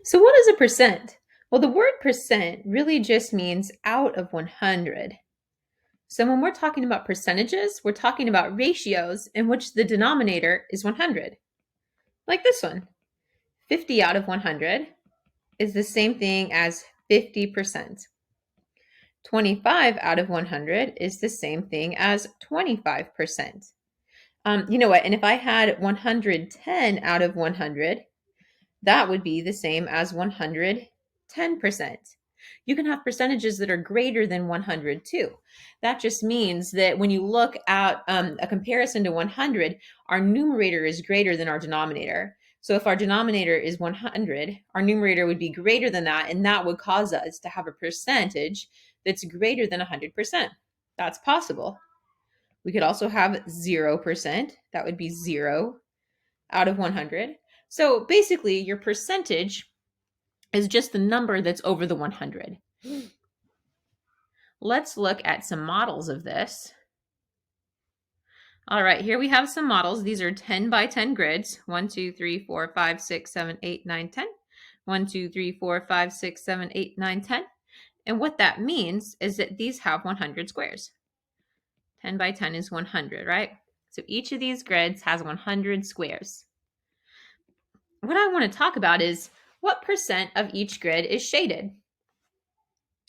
So what is a percent? Well, the word percent really just means out of 100. So when we're talking about percentages, we're talking about ratios in which the denominator is 100. Like this one, 50 out of 100 is the same thing as 50%. 25 out of 100 is the same thing as 25%. You know what? And if I had 110 out of 100, that would be the same as 110%. You can have percentages that are greater than 100 too. That just means that when you look at a comparison to 100, our numerator is greater than our denominator. So if our denominator is 100, our numerator would be greater than that, and that would cause us to have a percentage that's greater than 100%. That's possible. We could also have 0%. That would be 0 out of 100. So basically, your percentage is just the number that's over the 100. Let's look at some models of this. All right, here we have some models. These are 10 by 10 grids. 1, 2, 3, 4, 5, 6, 7, 8, 9, 10. 1, 2, 3, 4, 5, 6, 7, 8, 9, 10. And what that means is that these have 100 squares. 10 by 10 is 100, right? So each of these grids has 100 squares. What I want to talk about is what percent of each grid is shaded.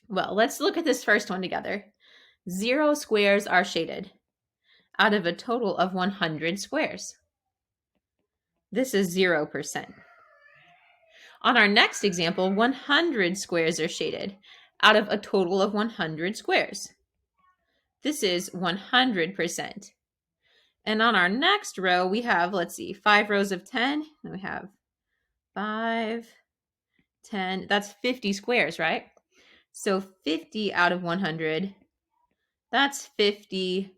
Well, let's look at this first one together. 0 squares are shaded out of a total of 100 squares. This is 0%. On our next example, 100 squares are shaded out of a total of 100 squares. This is 100%. And on our next row, we have, let's see, 5 rows of 10. And we have 5, 10. That's 50 squares, right? So 50 out of 100, that's 50%.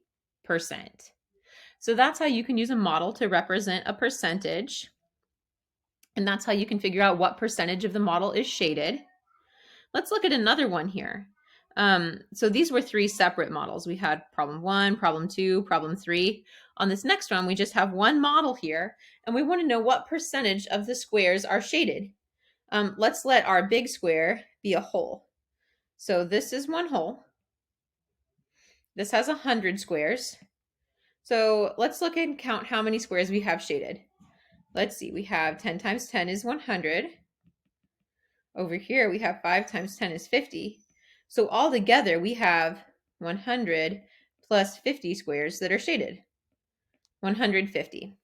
So that's how you can use a model to represent a percentage. And that's how you can figure out what percentage of the model is shaded. Let's look at another one here. So these were 3 separate models. We had problem 1, problem 2, problem 3. On this next one, we just have one model here, and we want to know what percentage of the squares are shaded. Let's let our big square be a hole. So this is one hole. This has 100 squares. So let's look and count how many squares we have shaded. Let's see, we have 10 times 10 is 100. Over here, we have 5 times 10 is 50. So all together, we have 100 plus 50 squares that are shaded. 150.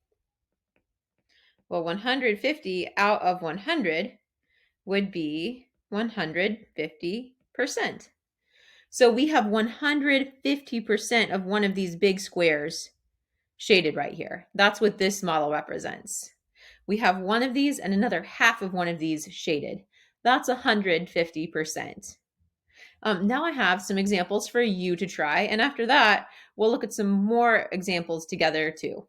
Well, 150 out of 100 would be 150%. So we have 150% of one of these big squares shaded right here. That's what this model represents. We have one of these and another half of one of these shaded. That's 150%. Now I have some examples for you to try, and after that, we'll look at some more examples together too.